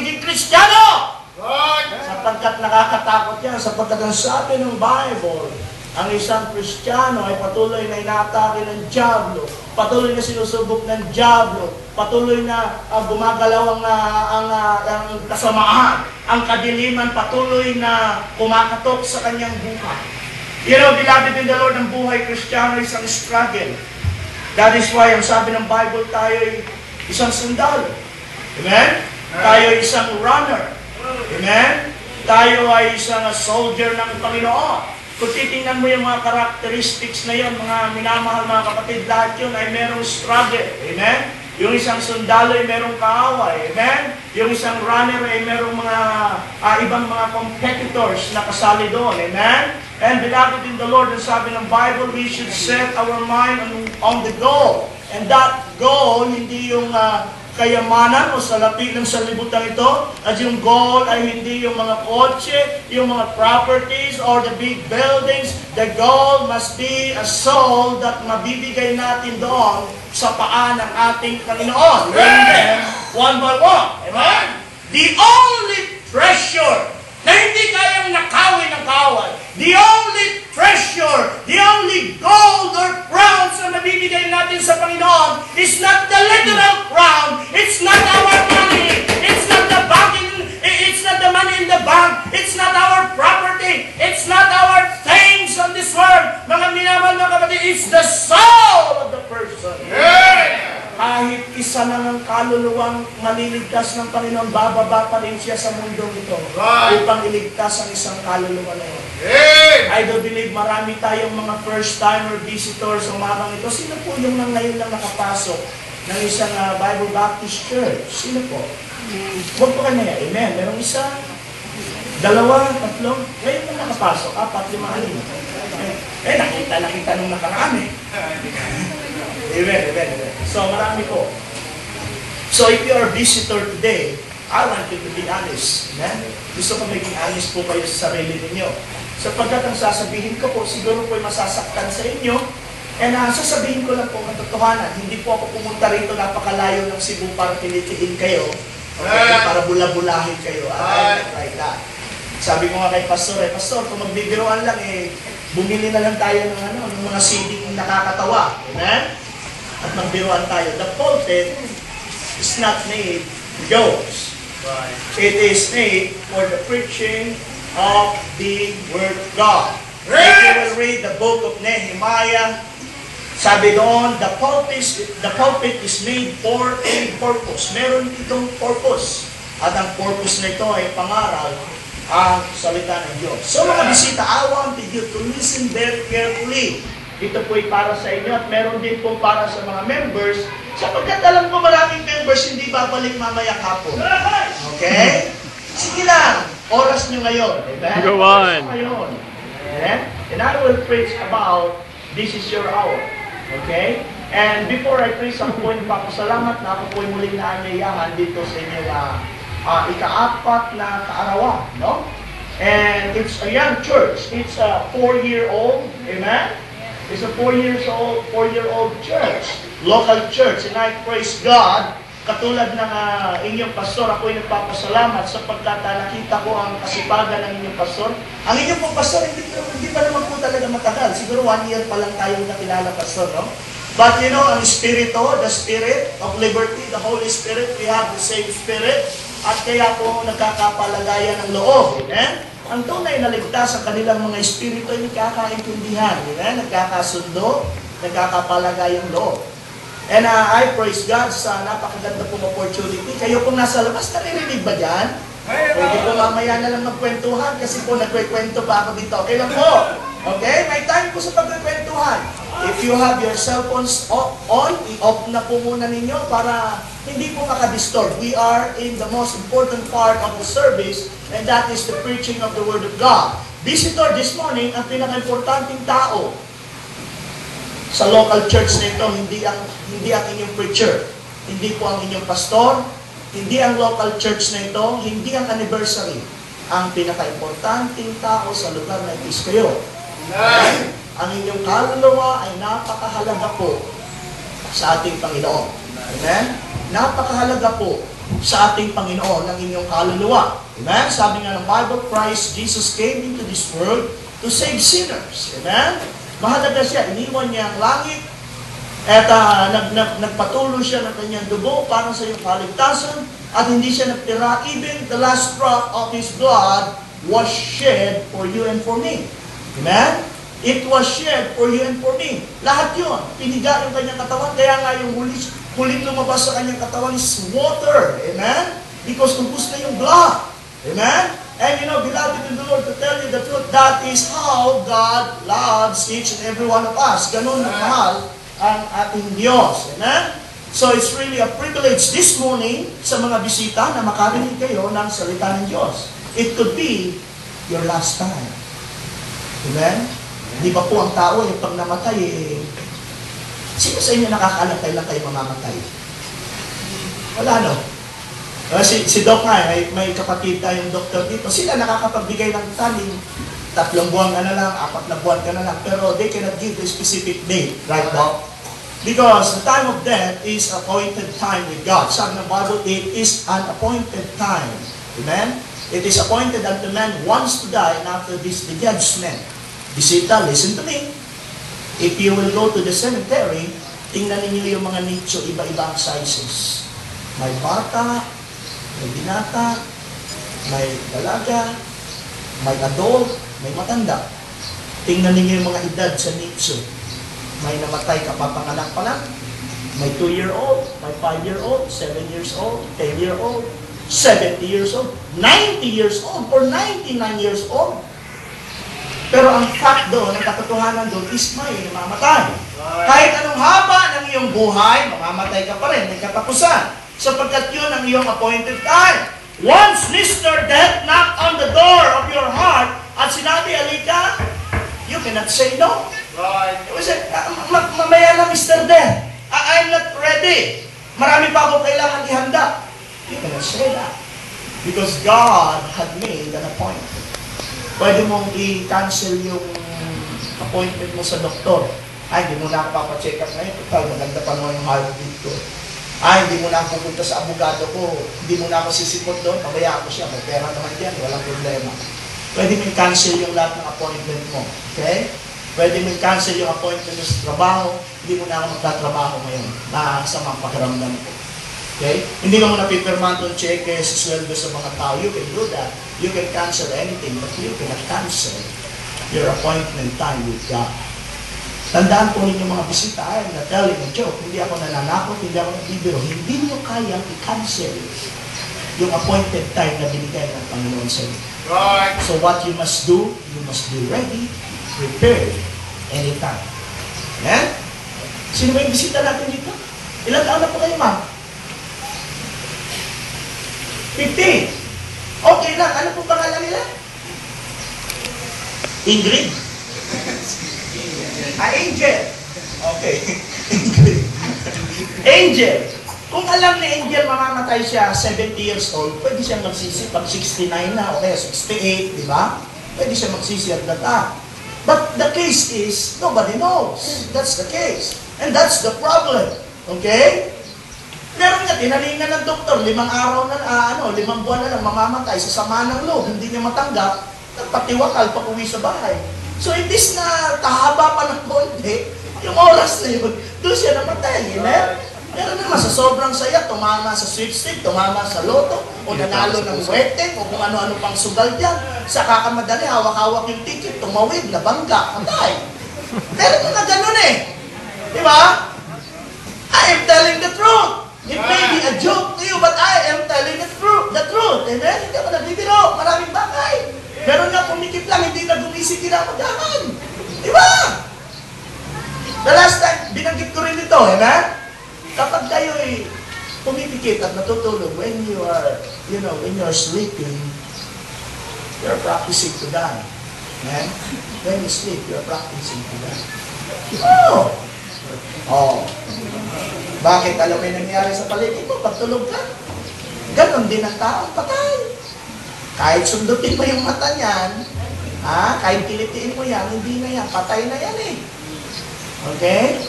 pagiging Kristiyano. Sapagkat nakakatakot yan, sapagkat ang sabi ng Bible, ang isang Kristiyano ay patuloy na inatake ng dyablo, patuloy na sinusubok ng dyablo, patuloy na gumagalaw ang kasamaan, ang kadiliman patuloy na kumakatok sa kanyang buhay. You know, beloved in the Lord, ang buhay Kristiyano ay isang struggle. That is why ang sabi ng Bible, tayo ay isang sundalo. Amen? Tayo ay isang runner. Amen? Tayo ay isang soldier ng Panginoon. Kung titingnan mo yung mga characteristics na yun, mga minamahal mga kapatid, lahat yun ay merong struggle. Amen? Yung isang sundalo ay merong kaaway. Amen? Yung isang runner ay merong mga ibang mga competitors na kasali doon. Amen? And beloved in the Lord, ang sabi ng Bible, we should set our mind on the goal. And that goal, hindi yung kayamanan o salapi ng sanlibutan ito, at yung goal ay hindi yung mga kotse, yung mga properties, or the big buildings. The goal must be a soul that mabibigay natin doon sa paa ng ating Panginoon. Amen. One by one. Amen? The only treasure na hindi kayang nakawin ng kaaway, the only treasure, the only gold or crowns na nabibigay natin sa Panginoon is not the literal crown, it's not our money, it's not the bank, it's not the money in the bank, it's not our property, it's not our things on this world. Mga minamahal mga kapatid, it's the soul of the person. Yeah. Kahit isa na ng kaluluwang maliligtas ng Panginoon, bababa pa rin siya sa mundong ito upang iligtas ang isang kaluluwa na yun. I do believe marami tayong mga first-timer visitors sa umagang ito. Sino po yung ngayon lang nakapasok ng isang Bible Baptist Church? Sino po? Huwag po kayo na yan. Amen. Merong isa, dalawa, tatlo. Ngayon lang nakapasok. 4, 5, 6. Nakita nung nakarami. Amen. So, marami po. So, if you are a visitor today, I want you to be honest. Amen? Gusto ko maging honest po kayo sa sarili ninyo. Sapagkat ang sasabihin ko po, siguro po ay masasaktan sa inyo. And sasabihin ko lang po katotohanan. Hindi po ako pumunta rito napakalayo ng Cebu para pilitiin kayo. Okay? Para bula-bulahin kayo. Like that. Sabi ko nga kay Pastor, Pastor, kung magbibiroan lang, bumili na lang tayo ng mga CD nakakatawa. Amen? At magbiruan tayo. The pulpit is not made for jokes. It is made for the preaching of the Word of God. If you will read the book of Nehemiah, sabi doon, the pulpit is made for a purpose. Meron itong purpose. At ang purpose na ito ay pangaral ang salita ng Diyos. So mga bisita, I want you to listen very carefully. Ito po ay para sa inyo at meron din po para sa mga members. Sapagkat alam ko maraming members hindi babalik mamaya hapon. Okay? Sige lang. Oras nyo ngayon. Amen? Go on. Ngayon. Amen? And I will preach about this is your hour. Okay? And before I preach, ako po ay nagpapasalamat na ako po ay muling naanyayahan dito sa inyo ika-4 na kaarawan. No? And it's a young church. It's a 4-year-old. Amen? It's a 4-year-old church, local church, and I praise God. Katulad ng inyong pastor, ako ay nagpapasalamat sapagkat nakita ko ang kasipagan ng inyong pastor. Ang inyong pong pastor, hindi pa naman po talaga matagal. Siguro 1 year pa lang tayong nakilala, pastor, no? But you know, ang Espiritu, the Spirit of liberty, the Holy Spirit, we have the same Spirit, at kaya po nagkakapalagayan ng loob. Amen? Ang tunay na ligtas sa kanilang mga espiritu ay nagkakaintindihan, nagkakasundo, nagkakapalagay ang loob. And I praise God sa napakaganda pong opportunity. Kayo pong nasa labas, naririnig ba dyan? Pwede po mamaya na lang magkwentuhan kasi po nagkwekwento pa ako dito. Okay lang po. Okay? May time po sa pagkwentuhan. If you have your cell phones on, i-off na po muna ninyo para hindi po makadistort. We are in the most important part of the service, and that is the preaching of the Word of God. Visitor this morning, ang pinaka-importanting tao sa local church na ito, hindi ang inyong preacher, hindi po ang inyong pastor, hindi ang local church na ito, hindi ang anniversary. Ang pinaka-importanting tao sa lugar na ito is kayo. Ang inyong kaluluwa ay napakahalaga po sa ating Panginoon. Amen? Napakahalaga po sa ating Panginoon ng inyong kaluluwa. Amen? Sabi nga ng Bible, Christ Jesus came into this world to save sinners. Amen? Mahalaga siya. Iniwan niya ang langit at nagpatuloy siya ng kanyang dugo para sa iyong kaligtasan at hindi siya nagtira. Even the last drop of His blood was shed for you and for me. Amen? It was shed for you and for me. Lahat yun. Piniga yung kanyang katawan. Kaya nga yung huling lumabas sa kanyang katawan is water. Amen? Because tubos na yung blood. Amen? And you know, beloved in the Lord, to tell you the truth, that is how God loves each and every one of us. Ganun na mahal ang ating Diyos. Amen? So it's really a privilege this morning sa mga bisita na makarinig kayo ng salita ng Diyos. It could be your last time. Amen? Di ba po ang tao, pag namatay, sino sa inyo nakakaalam kailan kayo mamamatay? Wala, no? Si Doc nga, may kapatid tayong doktor dito. Sila nakakapagbigay ng taning 3 buwan ka na lang, 4 na buwan ka na lang. Pero they cannot give a specific date. Right, Doc? Because the time of death is appointed time with God. Sabi ng Bible, it is an appointed time. Amen? It is appointed unto man once to die, and after this, the judgment. Bisita, listen to me. If you will go to the cemetery, tingnan ninyo yung mga nicho, iba-ibang sizes. May bata, may binata, may dalaga, may adult, may matanda. Tingnan ninyo yung mga edad sa nicho. May namatay kapapanganak pa lang. May 2-year-old, may 5-year-old, 7 years old, 10-year-old, 70 years old, 90 years old, or 99 years old. Pero ang fact doon, ang katotohanan doon is may namamatay. Kahit anong haba ng iyong buhay, mamamatay ka pa rin, may katapusan. Sapagkat yun ang iyong appointed time. Once Mr. Death knocked on the door of your heart at sinabi, alika, you cannot say no. Right. Mamaya na, Mr. Death. I'm not ready. Marami pa akong kailangan ihanda. You cannot say that. Because God had made an appointment. Pwede mong i-cancel yung appointment mo sa doktor. Ay, hindi mo na ako papacheck up ngayon. Total, maganda pa naman yung heartbeat ko. Ay, hindi mo na ako pupunta sa abogado ko. Hindi mo na ako sisipot doon. Pabayaan ko siya. May pera naman yan. Walang problema. Pwede mo i-cancel yung lahat ng appointment mo. Okay? Pwede mo i-cancel yung appointment mo sa trabaho. Hindi mo na ako magtatrabaho ngayon. Nakasama ang pakiramdam ko. Okay? Hindi mo napipirmahan itong cheque sa sweldo sa mga tao. You can do that. You can cancel anything, but you cannot cancel your appointment time with God. Tandaan po ninyo mga bisita, I'm not telling a joke. Hindi ako nananakot, hindi ako nagbibiro. Hindi nyo kayang i-cancel yung appointed time na binigay ng Panginoon sa inyo. Right. So what you must do, you must be ready, prepared, anytime. Amen? Sino ba yung bisita natin dito? Ilan taon na po kayo, ma'am? 15. Okay lang. Ano po pangalan nila? Ingrid. Angel. Okay. Angel. Kung alam ni Angel mamamatay siya 70 years old, pwede siya magsisi pag 69 na o kaya 68, di ba? Pwede siya magsisi at that. But the case is, nobody knows. That's the case. And that's the problem. Okay? Meron nga, tinalingan ng doktor, 5 araw na, 5 buwan na lang mamamatay sa sama ng loob, hindi niya matanggap, nagpatiwakal pag uwi sa bahay. So, imbis na kahaba pa ng konti, yung oras na yun, doon siya namatay. Amen? Meron naman sa sobrang saya, tumama sa sweepstick, tumama sa loto, o nanalo ng wedding, o kung ano-ano pang sugal dyan. Sa kakamadali, hawak-hawak yung ticket, tumawid, nabangga, matay. Meron na ganun eh. Di ba? I am telling the truth. It may be a joke to you, but I am telling the truth. Amen? Hindi ako nagbibiro. Maraming bagay. Meron nga pumikit lang, hindi na gumising kinamagahan. Di ba? The last time, binanggit ko rin ito. Amen? Kapag kayo ay pumipikit at natutulog, when you are, when you are sleeping, you are practicing to die. Amen? When you sleep, you are practicing to die. Oh. Bakit? Alam mo yung nangyari sa paligid mo, pagtulog ka. Ganon din ang taong patay. Kahit sundutin mo yung mata niyan, kahit kilitiin mo yan, hindi na yan, patay na yan eh. Okay?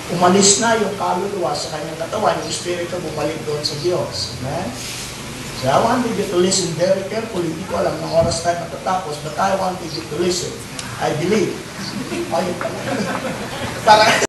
umalis na yung kaluluwa sa kanyang katawan, yung espiritu bumalik doon sa Diyos. Amen? So I wanted you to listen very carefully. Hindi ko alam ng oras tayo matatapos, but I wanted you to listen. I believe. Ayun pala. Para